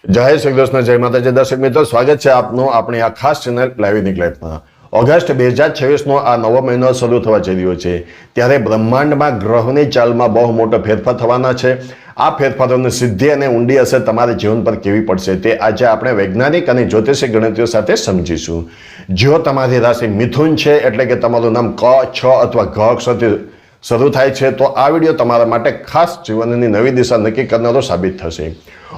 જય શ્રી કૃષ્ણ, જય માતાજી. દર્શક મિત્રો, સ્વાગત છે આપનું આપણી આ ખાસ ચેનલ લાઈવ લાઈફમાં. ઓગસ્ટ 2026નો આ નવો મહિનો શરૂ થવા જઈ રહ્યો છે, ત્યારે બ્રહ્માંડમાં ગ્રહોની ચાલમાં બહુ મોટો ફેરફાર થવાના છે. આ ફેરફારોની સીધી અને ઊંડી અસર તમારા જીવન પર કેવી પડશે તે આજે આપણે વૈજ્ઞાનિક અને જ્યોતિષી ગણતરીઓ સાથે સમજીશું. જો તમારી રાશિ મિથુન છે, એટલે કે તમારું નામ ક, છ અથવા ઘ અક્ષરથી શરૂ થાય છે, તો આ વિડીયો તમારા માટે ખાસ જીવનની નવી દિશા નક્કી કરનારો સાબિત થશે.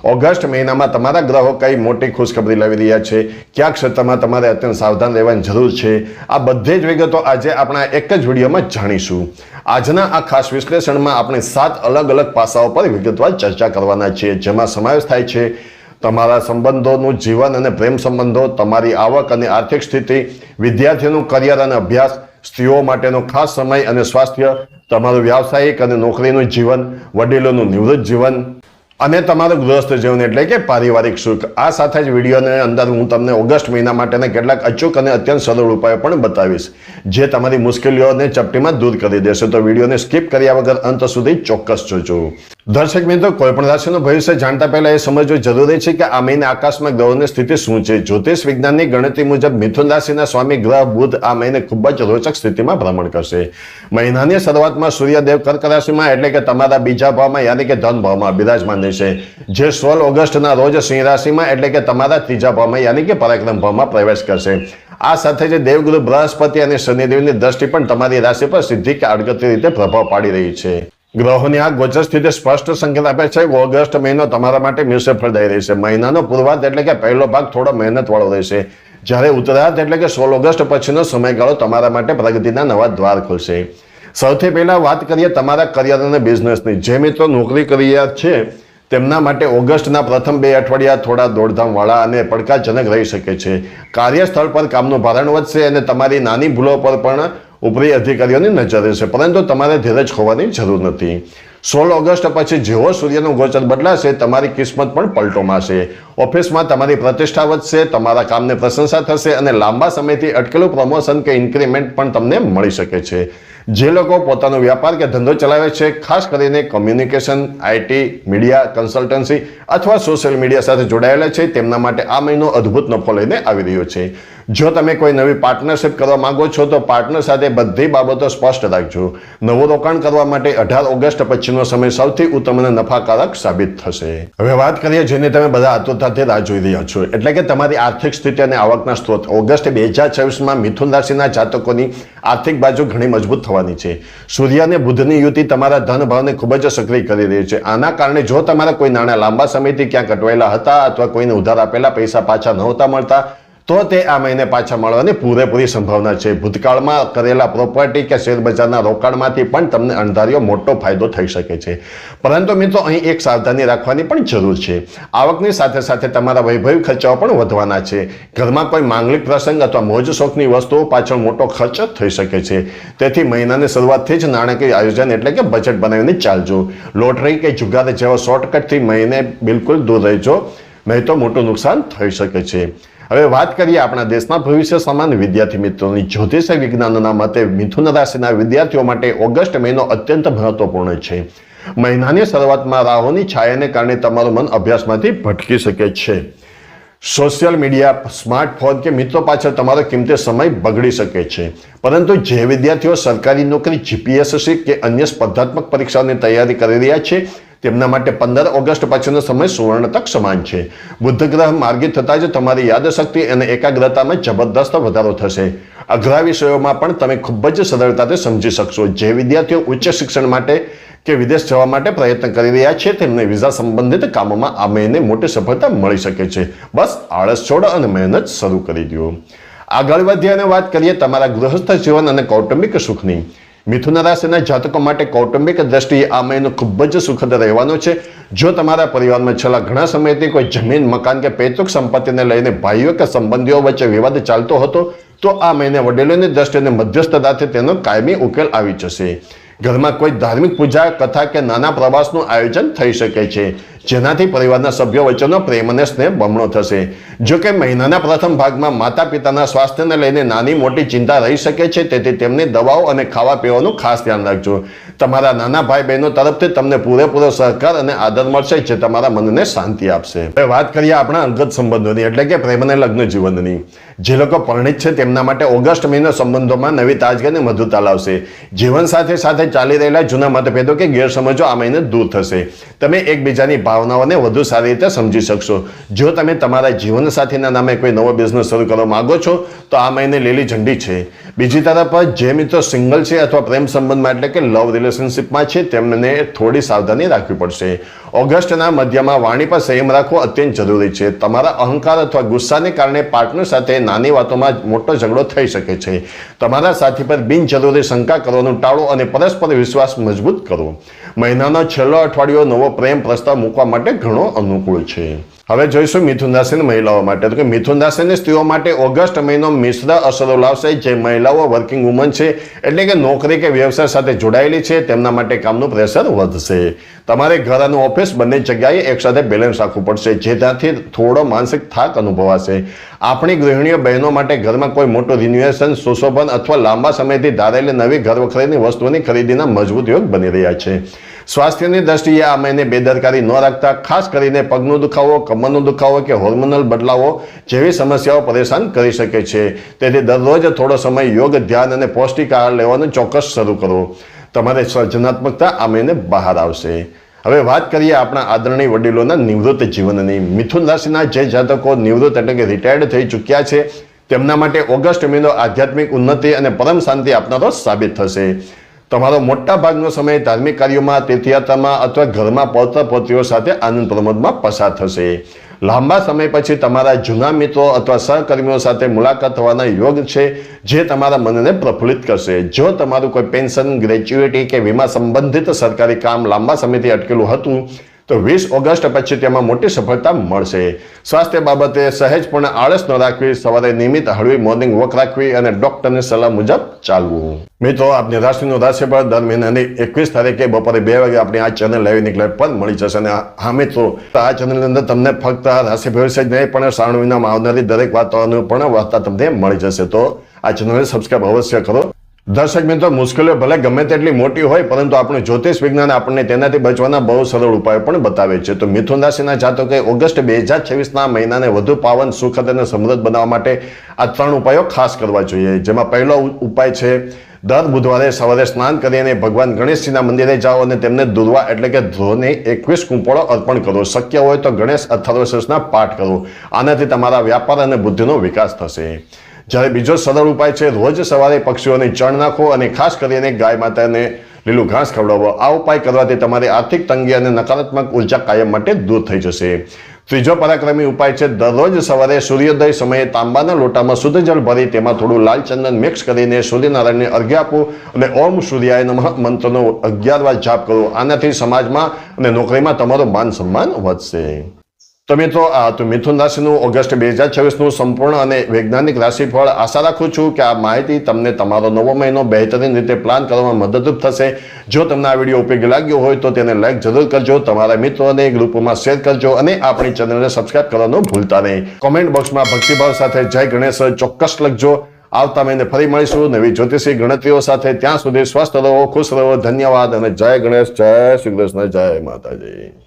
ઓગસ્ટ મહિનામાં તમારા ગ્રહો કઈ મોટી ખુશખબરી લાવી રહ્યા છે, કયા ક્ષેત્રમાં તમારે અત્યંત સાવધાન રહેવાની જરૂર છે, આ બધી જ વિગતો આજે આપણા એક જ વિડીયોમાં જાણીશું. આજના આ ખાસ વિશ્લેષણમાં આપણે 7 અલગ અલગ પાસાઓ પર વિગતવાર ચર્ચા કરવાના છીએ, જેમાં સમાવેશ થાય છે તમારા સંબંધોનું જીવન અને પ્રેમ સંબંધો, તમારી આવક અને આર્થિક સ્થિતિ, વિદ્યાર્થીઓનું કરિયર અને અભ્યાસ, સ્ત્રીઓ માટેનો ખાસ સમય અને સ્વાસ્થ્ય, તમારું વ્યાવસાયિક અને નોકરીનું જીવન, વડીલોનું નિવૃત્ત જીવન અને તમારું ગૃહસ્થ જીવન એટલે કે પારિવારિક સુખ. આ સાથે જ વિડીયોની અંદર હું તમને ઓગસ્ટ મહિના માટેના કેટલાક અચૂક અને અત્યંત સરળ ઉપાયો પણ બતાવીશ, જે તમારી મુશ્કેલીઓને ચપટીમાં દૂર કરી દેશે. તો વિડીયોને સ્કીપ કર્યા વગર અંત સુધી ચોક્કસ જોજો. દર્શક મિત્રો, કોઈ પણ રાશિનું ભવિષ્ય જાણતા પહેલા એ સમજવું જરૂરી છે કે આ મહિને આકાશમાં ગ્રહોની સ્થિતિ શું છે. જ્યોતિષ વિજ્ઞાનની ગણતરી મુજબ મિથુન રાશિના સ્વામી ગ્રહ બુધ આ મહિને ખૂબ જ રોચક સ્થિતિમાં ભ્રમણ કરશે. મહિનાની શરૂઆતમાં સૂર્યદેવ કર્ક રાશિમાં એટલે કે તમારા બીજા ભાવમાં યાની કે ધન ભાવમાં બિરાજમાન રહેશે, જે 16 ઓગસ્ટના રોજ સિંહ રાશિમાં એટલે કે તમારા ત્રીજા ભાવમાં યાની કે પરાક્રમ ભાવમાં પ્રવેશ કરશે. આ સાથે જ દેવગુરુ બૃહસ્પતિ અને શનિદેવની દ્રષ્ટિ પણ તમારી રાશિ પર સીધી કે આડકતરી રીતે પ્રભાવ પાડી રહી છે. ગ્રહોની આ ગોચર સ્થિતિ સ્પષ્ટ સંકેત આપે છે કે ઓગસ્ટ મહિનો તમારા માટે મિશ્ર ફળદાયી રહેશે. મહિનાનો પૂર્વાર્ધ એટલે કે પહેલો ભાગ થોડો મહેનત વાળો રહેશે, જ્યારે ઉત્તરાર્ધ એટલે કે 16 ઓગસ્ટ પછીનો સમયગાળો તમારા માટે પ્રગતિના નવા દ્વાર ખોલશે. સૌથી પહેલા વાત કરીએ તમારા કરિયર અને બિઝનેસની. જે મિત્રો નોકરી કરી રહ્યા છે તેમના માટે ઓગસ્ટના પ્રથમ 2 અઠવાડિયા થોડા દોડધામ વાળા અને પડકારજનક રહી શકે છે. કાર્યસ્થળ પર કામનું ભારણ વધશે અને તમારી નાની ભૂલો પર પણ ઉપરી અધિકારીઓની નજર રહેશે, પરંતુ તમારે ધીરજ ખોવાની જરૂર નથી. 16 ઓગસ્ટ પછી જેવો સૂર્યનો ગોચર બદલાશે, તમારી કિસ્મત પણ પલટો મારશે. ઓફિસમાં તમારી પ્રતિષ્ઠા વધશે, તમારા કામને પ્રશંસા થશે અને લાંબા સમયથી અટકેલું પ્રમોશન કે ઇન્ક્રીમેન્ટ પણ તમને મળી શકે છે. જે લોકો પોતાનો વ્યાપાર કે ધંધો ચલાવે છે, ખાસ કરીને કોમ્યુનિકેશન, આઈટી, મીડિયા, કન્સલ્ટન્સી અથવા સોશિયલ મીડિયા સાથે જોડાયેલા છે, તેમના માટે આ મહિનો અદ્ભુત નફો લઈને આવી રહ્યો છે. જો તમે કોઈ નવી પાર્ટનરશિપ કરવા માંગો છો તો પાર્ટનર સાથે બધી બાબતો સ્પષ્ટ રાખજો. નવું રોકાણ કરવા માટે 18 ઓગસ્ટ પછીનો સમય સૌથી ઉત્તમ અને નફાકારક સાબિત થશે. હવે વાત કરીએ જેને તમે બધા આતુરતાથી રાહ જોઈ રહ્યા છો, એટલે કે તમારી આર્થિક સ્થિતિ અને આવકના સ્ત્રોત. ઓગસ્ટ 2026માં મિથુન રાશિના જાતકોની આર્થિક બાજુ ઘણી મજબૂત થવાની છે. સૂર્ય અને બુધની યુતિ તમારા ધન ભાવને ખૂબ જ સક્રિય કરી રહી છે. આના કારણે જો તમારા કોઈ નાણાં લાંબા સમયથી ક્યાંક અટવાયેલા હતા અથવા કોઈને ઉધાર આપેલા પૈસા પાછા નહોતા મળતા, તો તે આ મહિને પાછા મળવાની પૂરેપૂરી સંભાવના છે. ભૂતકાળમાં કરેલા પ્રોપર્ટી કે શેરબજારના રોકાણમાંથી પણ તમને અણધાર્યો મોટો ફાયદો થઈ શકે છે. પરંતુ મિત્રો, અહીં એક સાવધાની રાખવાની પણ જરૂર છે. આવકની સાથે સાથે તમારા વૈભવી ખર્ચાઓ પણ વધવાના છે. ઘરમાં કોઈ માંગલિક પ્રસંગ અથવા મોજ શોખની વસ્તુઓ પાછળ મોટો ખર્ચ થઈ શકે છે. તેથી મહિનાની શરૂઆતથી જ નાણાકીય આયોજન એટલે કે બજેટ બનાવીને ચાલજો. લોટરી કે જુગાર જેવા શોર્ટકટથી મહિને બિલકુલ દૂર રહેજો, નહીં તો મોટું નુકસાન થઈ શકે છે. હવે વાત કરીએ આપણા દેશના ભવિષ્ય સમાન વિદ્યાર્થી મિત્રોની. જ્યોતિષ વિજ્ઞાનના મતે મિથુન રાશિના વિદ્યાર્થીઓ માટે ઓગસ્ટ મહિનો અત્યંત મહત્વપૂર્ણ છે. મહિનાની શરૂઆતમાં રાહુની છાયાને કારણે તમારું મન અભ્યાસમાંથી ભટકી શકે છે. સોશિયલ મીડિયા, સ્માર્ટફોન કે મિત્રો પાછળ તમારો કિંમતી સમય બગડી શકે છે. પરંતુ જે વિદ્યાર્થીઓ સરકારી નોકરી, જીપીએસસી કે અન્ય સ્પર્ધાત્મક પરીક્ષાઓની તૈયારી કરી રહ્યા છે, તેમના માટે 15 ઓગસ્ટ પછીનો સમય સુવર્ણ તક સમાન છે. બુધ ગ્રહ માર્ગી થતાં જ તમારી યાદશક્તિ અને એકાગ્રતામાં જબરદસ્ત વધારો થશે. અઘરા વિષયોમાં પણ તમે ખૂબ જ સરળતાથી સમજી શકશો. જે વિદ્યાર્થીઓ ઉચ્ચ શિક્ષણ માટે કે વિદેશ જવા માટે પ્રયત્ન કરી રહ્યા છે, તેમને વિઝા સંબંધિત કામોમાં આ મહિને મોટી સફળતા મળી શકે છે. બસ આળસ છોડો અને મહેનત શરૂ કરી દો. આગળ વધીએ અને વાત કરીએ તમારા ગૃહસ્થ જીવન અને કૌટુંબિક સુખની. મિથુન રાશિના જાતકો માટે કૌટુંબિક દ્રષ્ટિએ આ મહિનો ખૂબ જ સુખદ રહેવાનો છે. જો તમારા પરિવારમાં છેલ્લા ઘણા સમયથી કોઈ જમીન, મકાન કે પૈતૃક સંપત્તિને લઈને ભાઈઓ કે સંબંધીઓ વચ્ચે વિવાદ ચાલતો હતો, તો આ મહિને વડીલોની દ્રષ્ટિને મધ્યસ્થતાથી તેનો કાયમી ઉકેલ આવી જશે. ઘરમાં કોઈ ધાર્મિક પૂજા, કથા કે નાના પ્રવાસનું આયોજન થઈ શકે છે. જેનાથી પરિવારના સભ્યો વચ્ચેનો પ્રેમ અને સ્નેહ બમણો થશે. જો કે મહિનાના પ્રથમ ભાગમાં માતા પિતાના સ્વાસ્થ્યને લઈને નાની મોટી ચિંતા રહી શકે છે, તેથી તેમની દવાઓ અને ખાવા પીવાનું ખાસ ધ્યાન રાખજો. તમારા નાના ભાઈ બહેનો તરફથી તમને પૂરેપૂરો સહકાર અને આદર મળશે, જે તમારા મનને શાંતિ આપશે. હવે વાત કરીએ આપણા અંગત સંબંધોની, એટલે કે પ્રેમ અને લગ્ન જીવનની. જે લોકો પરિણીત છે તેમના માટે ઓગસ્ટ મહિનો સંબંધોમાં નવી તાજગી અને મધુરતા લાવશે. જીવન સાથે ચાલી રહેલા જૂના મતભેદો કે ગેરસમજો આ મહિને દૂર થશે. તમે એકબીજાની ભાવનાઓને વધુ સારી રીતે સમજી શકશો. જો તમે તમારા જીવનસાથીના નામે કોઈ નવો બિઝનેસ શરૂ કરવા માંગો છો તો આ મહિને લીલી ઝંડી છે. બીજી તરફ જે મિત્રો સિંગલ છે અથવા પ્રેમ સંબંધમાં એટલે કે લવ રિલેશનશિપમાં છે તેમને થોડી સાવધાની રાખવી પડશે. ઓગસ્ટના મધ્યમાં વાણી પર સંયમ રાખવો અત્યંત જરૂરી છે. તમારા અહંકાર અથવા ગુસ્સાને કારણે પાર્ટનર સાથે નાની વાતોમાં મોટો ઝઘડો થઈ શકે છે. તમારા સાથી પર બિનજરૂરી શંકા કરવાનું ટાળો અને પરસ્પર વિશ્વાસ મજબૂત કરો. મહિનાનો છેલ્લો અઠવાડિયો નવો પ્રેમ પ્રસ્તાવ મૂકવા માટે ઘણો અનુકૂળ છે. હવે જોઈશું મિથુન રાશિની મહિલાઓ માટે. તો કે મિથુન રાશિની સ્ત્રીઓ માટે ઓગસ્ટ મહિનો મિશ્ર અસરો લાવશે. જે મહિલાઓ વર્કિંગ વુમન છે એટલે કે નોકરી કે વ્યવસાય સાથે જોડાયેલી છે તેમના માટે કામનું પ્રેશર વધશે. તમારે ઘર અને ઓફિસ બંને જગ્યાએ એકસાથે બેલેન્સ રાખવું પડશે, જેનાથી થોડો માનસિક થાક અનુભવાશે. આપણી ગૃહિણીઓ બહેનો માટે ઘરમાં કોઈ મોટું રિન્યુએશન, સુશોભન અથવા લાંબા સમયથી ધારેલી નવી ઘર વખરીની વસ્તુઓની ખરીદીના મજબૂત યોગ બની રહ્યા છે. સ્વાસ્થ્યની દ્રષ્ટિએ આ મહિને બેદરકારી ન રાખતા, ખાસ કરીને પગનો દુખાવો, કમરનો દુખાવો કે હોર્મોનલ બદલાવો જેવી સમસ્યાઓ પરેશાન કરી શકે છે. તેથી દરરોજ થોડો સમય યોગ, ધ્યાન અને પૌષ્ટિક આહાર લેવાનું ચોક્કસ શરૂ કરો. તમારી સર્જનાત્મકતા આ મહિને બહાર આવશે. હવે વાત કરીએ આપણા આદરણીય વડીલોના નિવૃત્ત જીવનની. મિથુન રાશિના જે જાતકો નિવૃત્ત એટલે કે રિટાયર્ડ થઈ ચૂક્યા છે તેમના માટે ઓગસ્ટ મહિનો આધ્યાત્મિક ઉન્નતિ અને પરમ શાંતિ આપનારો સાબિત થશે. તમારો મોટા ભાગનો સમય ધાર્મિક કાર્યોમાં, તીર્થયાત્રામાં અથવા ઘરમાં પૌત્ર પૌત્રીઓ સાથે આનંદ પ્રમોદમાં પસાર થશે. લાંબા સમય પછી તમારા જૂના મિત્રો અથવા સહકર્મીઓ સાથે મુલાકાત થવાના યોગ છે, જે તમારા મનને પ્રફુલ્લિત કરશે. જો તમારું કોઈ પેન્શન, ગ્રેચ્યુઇટી કે વીમા સંબંધિત સરકારી કામ લાંબા સમયથી અટકેલું હતું તો 20 ઓગસ્ટ પછી તેમાં મોટી સફળતા મળશે. સ્વાસ્થ્ય બાબતે સહેજ પણ આળસ ન રાખવી, સવારે નિયમિત હળવી મોર્નિંગ વોક રાખવી અને ડોક્ટરની સલાહ મુજબ ચાલવું. મિત્રો, આપની રાશિનું રાશિફળ દર મહિનાની 21 તારીખે બપોરે 2 વાગે આપણી આ ચેનલ લાઈવ નીકળે પર મળી જશે. અને હા મિત્રો, આ ચેનલની અંદર તમને ફક્ત રાશિ ભવિષ્ય જ નહીં પણ શ્રાવણ મહિનામાં આવનારી દરેક વાતોનું પણ વાર્તા તમને મળી જશે. તો આ ચેનલને સબસ્ક્રાઈબ અવશ્ય કરો. દર્શક મિત્રો, મુશ્કેલીઓ ભલે ગમે તેટલી મોટી હોય પરંતુ આપણું જ્યોતિષ વિજ્ઞાન આપણને તેનાથી બચવાના બહુ સરળ ઉપાયો પણ બતાવે છે. તો મિથુન રાશિના જાતકોએ ઓગસ્ટ 2026ના મહિનાને વધુ પાવન, સુખદ અને સમૃદ્ધ બનાવવા માટે આ 3 ઉપાયો ખાસ કરવા જોઈએ. જેમાં પહેલો ઉપાય છે, દર બુધવારે સવારે સ્નાન કરીને ભગવાન ગણેશજીના મંદિરે જાઓ અને તેમને દુર્વા એટલે કે ધ્રોને 21 કુંપળો અર્પણ કરો. શક્ય હોય તો ગણેશ અથર્વશીર્ષના પાઠ કરો. આનાથી તમારા વ્યાપાર અને બુદ્ધિનો વિકાસ થશે. જ્યારે બીજો સરળ ઉપાય છે, રોજ સવારે પક્ષીઓને ચણ નાખો અને ખાસ કરીને ગાય માતાને લીલું ઘાસ ખવડાવો. આ ઉપાય કરવાથી તમારી આર્થિક તંગી અને નકારાત્મક ઉર્જા કાયમ માટે દૂર થઈ જશે. ત્રીજો પરાક્રમી ઉપાય છે, દરરોજ સવારે સૂર્યોદય સમયે તાંબાના લોટામાં શુદ્ધ જળ ભરી તેમાં થોડું લાલ ચંદન મિક્સ કરીને સૂર્યનારાયણને અર્ઘ્ય આપો અને ઓમ સૂર્યાય નમઃ મંત્રનો 11 વાર જાપ કરો. આનાથી સમાજમાં અને નોકરીમાં તમારું માન સન્માન વધશે. તો મિત્રો, આ તો મિથુન રાશિનું ઓગસ્ટ 2026નું સંપૂર્ણ અને વૈજ્ઞાનિક રાશિફળ. આશા રાખું છું કે આ માહિતી તમને તમારો નવો મહિનો બહેતરીન રીતે પ્લાન કરવામાં મદદરૂપ થશે. જો તમને આ વિડીયો ઉપયોગી લાગ્યો હોય તો તેને લાઈક જરૂર કરજો, તમારા મિત્રોને ગ્રુપમાં શેર કરજો અને આપણી ચેનલને સબસ્ક્રાઇબ કરવાનું ભૂલતા નહીં. કોમેન્ટ બોક્સમાં ભક્તિભાવ સાથે જય ગણેશ ચોક્કસ લખજો. આવતા મહિને ફરી મળીશું નવી જ્યોતિષી ગણતરીઓ સાથે. ત્યાં સુધી સ્વસ્થ રહો, ખુશ રહો. ધન્યવાદ અને જય ગણેશ, જય શ્રી કૃષ્ણ, જય માતાજી.